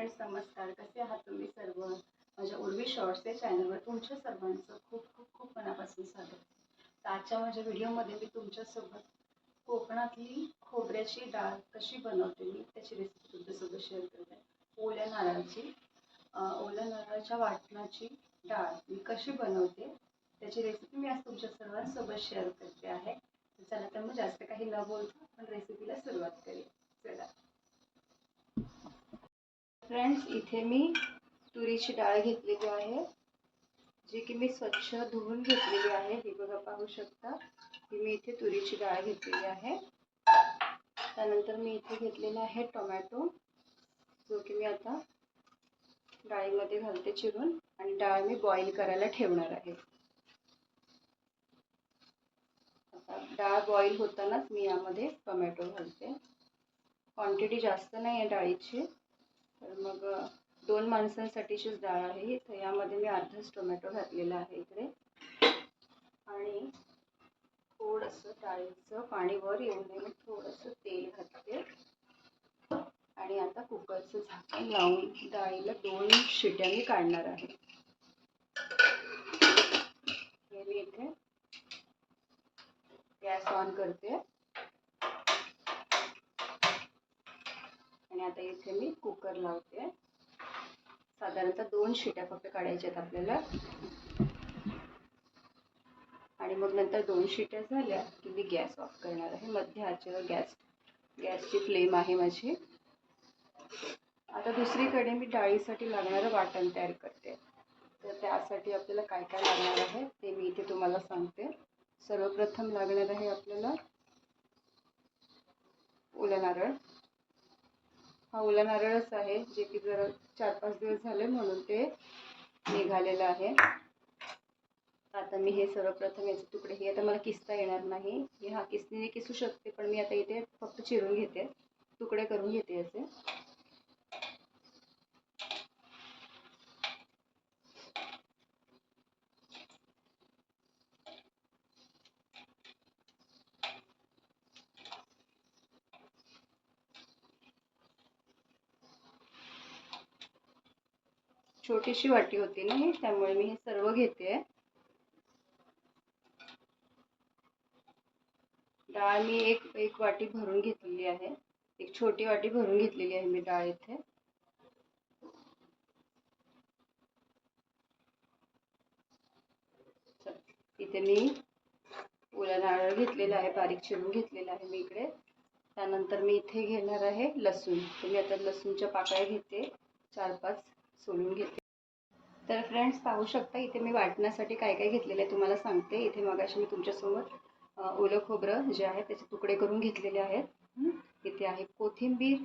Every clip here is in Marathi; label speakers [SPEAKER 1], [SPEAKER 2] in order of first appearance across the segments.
[SPEAKER 1] फ्रेंड्स, नमस्कार. कसे आहात तुम्ही सर्व? माझ्या उर्वी शॉर्ट्स या चॅनलवर तुमच्या सर्वांचं खूप खूप खूप मनापासून स्वागत. तर आजच्या माझ्या व्हिडिओमध्ये मी तुमच्यासोबत कोकणातली खोबऱ्याची डाळ कशी बनवते मी त्याची रेसिपी तुमच्यासोबत शेअर करते. ओल्या नारळाच्या वाटणाची डाळ मी कशी बनवते त्याची रेसिपी मी आज तुमच्या सर्वांसोबत शेअर करते आहे. चला तर मग जास्त काही न बोलता आपण रेसिपीला सुरुवात करूया. चला फ्रेंड्स, इथे मी तुरीची डाळ घेतलेली आहे, जी की मी स्वच्छ धुवून घेतलेली आहे. हे बघा, पाहू शकता की मी इथे तुरीची डाळ घेतलेली आहे. त्यानंतर मी इथे घेतलेला आहे टोमॅटो, जो की मी आता डाळीमध्ये घालते चिरून, आणि डाळ मी बॉईल करायला ठेवणार आहे. आता डाळ बॉईल होतानाच मी यामध्ये टोमॅटो घालते. क्वांटिटी जास्त नाही आहे डाळीची, तर मग 2 माणसांसाठीचीच डाळ आहे, तर यामध्ये मी अर्धाच टोमॅटो घातलेला आहे इकडे. आणि थोडंसं डाळीचं पाणी वर येऊ नये थोडंसं तेल घातले, आणि आता कुकरचं झाकण लावून डाळीला 2 शिट्या मी काढणार आहे. हे मी इथे गॅस ऑन करते, आणि आता इथे मी कुकर लावते. साधारणतः 2 शिट्या फक्त काढायच्या आहेत आपल्याला, आणि मग नंतर 2 शिट्या झाल्या की मी गॅस ऑफ करणार आहे. मध्य आचेवर गॅसची फ्लेम आहे माझी. आता दुसरीकडे मी डाळीसाठी लागणारं वाटण तयार करते. तर त्यासाठी आपल्याला काय काय लागणार आहे ते मी इथे तुम्हाला सांगते. सर्वप्रथम लागणार आहे आपल्याला ओला नारळ. हा ओला नारळच आहे, जे की जरा 4-5 दिवस झाले म्हणून ते निघालेलं आहे. आता मी हे सर्वप्रथम याचे तुकडे, हे आता मला किसता येणार नाही, हे हा किसणीने किसू शकते, पण मी आता इथे फक्त चिरून घेते, तुकडे करून घेते याचे. छोटीशी वाटी होती ना ही, त्यामुळे मी हे सर्व घेते. डाळ मी एक वाटी भरून घेतलेली आहे, एक छोटी वाटी भरून घेतलेली आहे मी डाळ इथे. इथे मी ओला नारळ घेतलेला आहे, बारीक चिरून घेतलेला आहे मी इकडे. त्यानंतर मी इथे घेणार आहे लसूण. तर मी आता लसूणच्या पाकळ्या घेते, 4-5 सोलून घेते. तर फ्रेंड्स, पाहू शकता इथे मी वाटण्यासाठी काय काय घेतलेलं आहे तुम्हाला सांगते. इथे मगाशी मी तुमच्यासोबत ओलं खोबरं जे आहे त्याचे तुकडे करून घेतलेले आहेत. इथे आहे कोथिंबीर,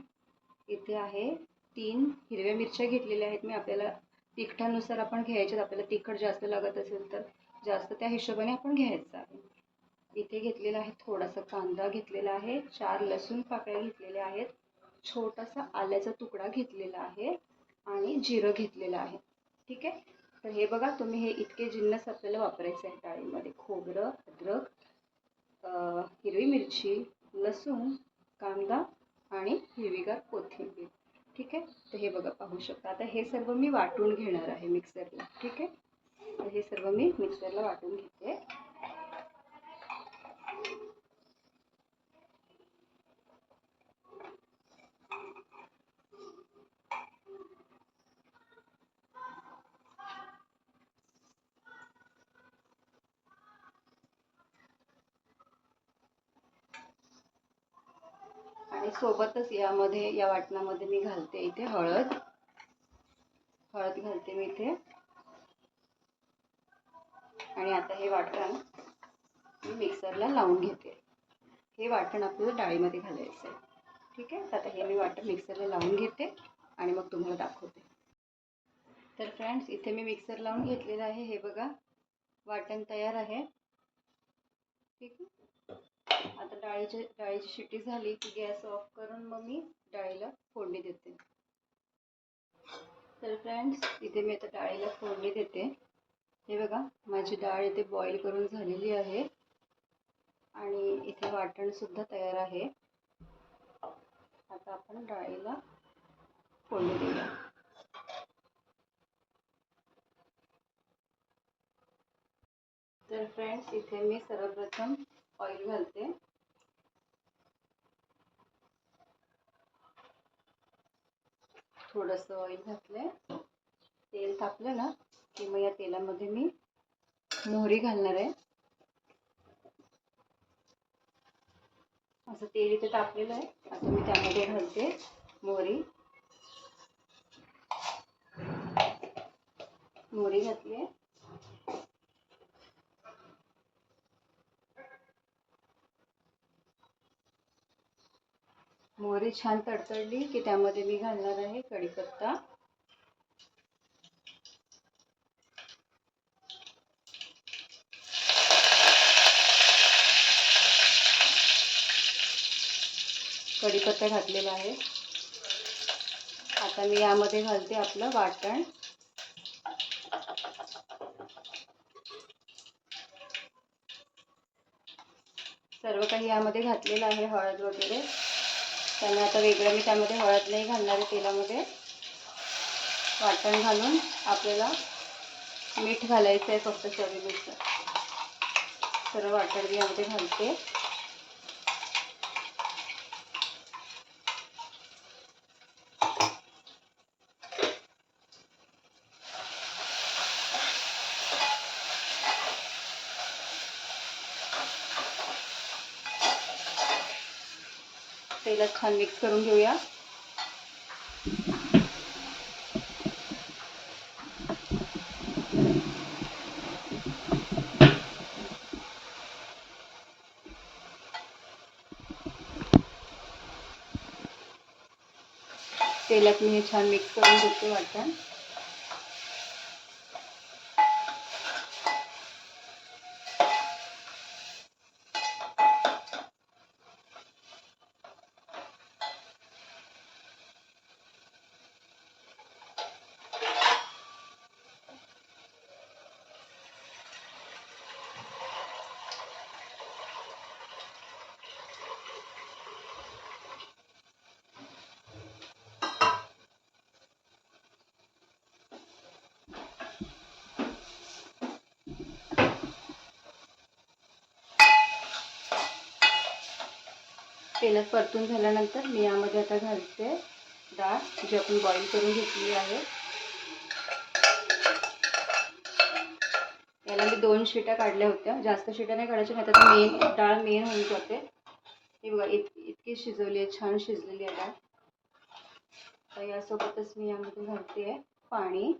[SPEAKER 1] इथे आहे 3 हिरव्या मिरच्या घेतलेल्या आहेत मी. आपल्याला तिखटानुसार आपण घ्यायच्यात, आपल्याला तिखट जास्त लागत असेल तर जास्त त्या हिशोबाने आपण घ्यायचं आहे. इथे घेतलेला आहे थोडासा कांदा घेतलेला आहे, 4 लसूण पाकळ्या घेतलेल्या आहेत, छोटासा आल्याचा तुकडा घेतलेला आहे, आणि जिरं घेतलेलं आहे. ठीक आहे. तर हे बघा, तुम्ही हे इतके जिन्नस आपल्याला वापरायचे आहेत डाळीमध्ये: खोबरं, अद्रक, हिरवी मिरची, लसूण, कांदा आणि हिरवीगार कोथिंबीर. ठीक आहे. तर हे बघा, पाहू शकता. आता हे सर्व मी वाटून घेणार आहे मिक्सरला. ठीक आहे. तर हे सर्व मी मिक्सरला वाटून घेते. आणि सोबतच या वाटणामध्ये मी घालते इथे हळद घालते मी इथे. आणि आता हे वाटण मी मिक्सरला लावून घेते. हे वाटण आपल्याला डाळीमध्ये घालायचं आहे. ठीक आहे. आता हे मी वाटण मिक्सरला लावून घेते आणि मग तुम्हाला दाखवते. तर फ्रेंड्स, इथे मी मिक्सर लावून घेतलेलं आहे. हे बघा, वाटण तयार आहे. ठीक आहे. आता डाळीची शिट्टी झाली की गॅस ऑफ करून मग मी डाळीला फोडणी देते. तर फ्रेंड्स, इथे मी आता डाळीला फोडणी देते. हे बघा, माझी डाळ इथे बॉईल करून झालेली आहे, आणि इथे वाटण सुद्धा तयार आहे. आता आपण डाळीला फोडणी देऊया. फ्रेंड्स, इथे मी सर्वप्रथम ऑइल घालते. थोडंसं ऑइल घातले. तेल तापलं ना की मग या तेलामध्ये मी मोहरी घालणार आहे. असं तेल इथे तापलेलं आहे. आता मी त्यामध्ये घालते मोहरी. मोहरी घातली. मोहरी छान तडतडली की त्यामध्ये मी घालणार आहे कढीपत्ता. कढीपत्ता घातलेला आहे. आता मी यामध्ये घालते आपलं वाटण. सर्व काही यामध्ये घातलेलं आहे, हळद वगैरे. त्यामुळे आता वेगळं मी त्यामध्ये हळद नाही घालणार आहे तेलामध्ये. वाटण घालून आपल्याला मीठ घालायचं आहे फक्त चवीनुसार. सर्व वाटण मी यामध्ये घालते. तेलात छान मिक्स करून घेऊया. तेलात मी हे छान मिक्स करून घेते वाटण. तेलात परतून झाल्यानंतर मी यामध्ये आता घालते डाळ जी आपण बॉईल करून घेतली आहे. याला मी 2 शिट्या काढल्या होत्या. जास्त शिट्या नाही काढायच्या, नाही तर डाळ मेन होऊन जाते. हे बघा इतकी शिजवली आहे, छान शिजलेली आहे डाळ. तर यासोबतच मी यामध्ये घालते पाणी.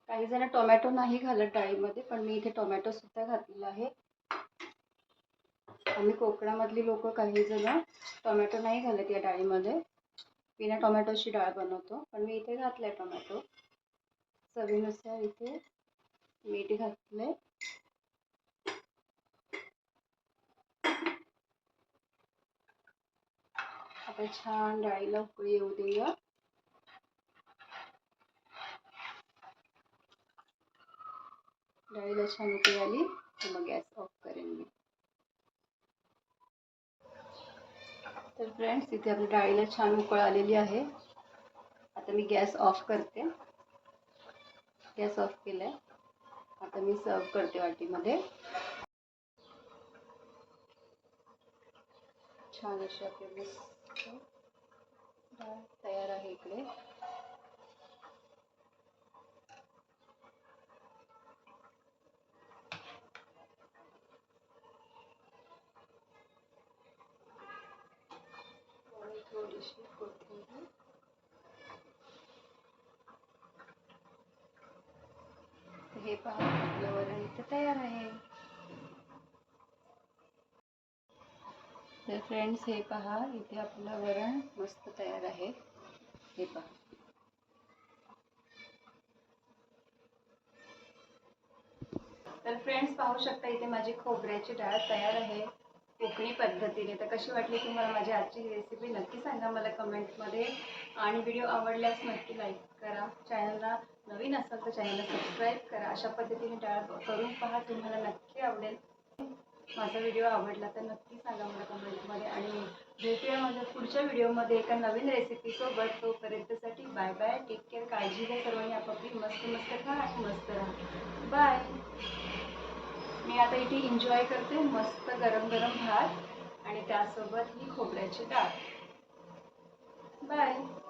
[SPEAKER 1] काही जण टोमॅटो नाही घालत डाळीमध्ये, पण मी इथे टोमॅटो सुद्धा घातलेला आहे. आम्ही कोकणामधली लोक काही जण टोमॅटो नाही घालत या डाळीमध्ये. बिना टोमॅटोची डाळ बनवतो, पण मी इथे घातलाय टोमॅटो. चवीनुसार इथे मीठ घातले. आता छान डाळीला उकळी येऊ देऊया. डाळीला छान उकळी आली तर मग गॅस ऑफ करेन मी. तर फ्रेंड्स, इथे आपली डाळीला छान उकळ आलेली आहे. आता मी गॅस ऑफ करते. गॅस ऑफ केलाय. आता मी सर्व करते वाटीमध्ये. छान अशी आपली डाळ तयार आहे इकडे. थोडीशी कोथिंबीर. हे पहा, आपलं वरण इथे तयार आहे. तर फ्रेंड्स, हे पहा, इथे आपलं वरण मस्त तयार आहे. हे पहा. तर फ्रेंड्स, पाहू शकता इथे माझी खोबऱ्याची डाळ तयार आहे कोकणी पद्धतीने. तर कशी वाटली तुम्हाला माझी आजची रेसिपी नक्की सांगा मला कमेंटमध्ये. आणि व्हिडिओ आवडल्यास नक्की लाईक करा. चॅनलला नवीन असाल तर चॅनलला सबस्क्राईब करा. अशा पद्धतीने डाळ करून पहा, तुम्हाला नक्की आवडेल. माझा व्हिडिओ आवडला तर नक्की सांगा मला कमेंटमध्ये आणि भेटूया माझ्या पुढच्या व्हिडिओमध्ये एका नवीन रेसिपीसोबत. तोपर्यंतसाठी बाय बाय, टेक केअर, काळजी घ्या सर्वांनी आपापली, मस्त मस्त खा आणि मस्त राहा. बाय. मी आता इथे एन्जॉय करते मस्त गरम गरम भात आणि त्यासोबत ही खोबऱ्याची डाळ. बाय.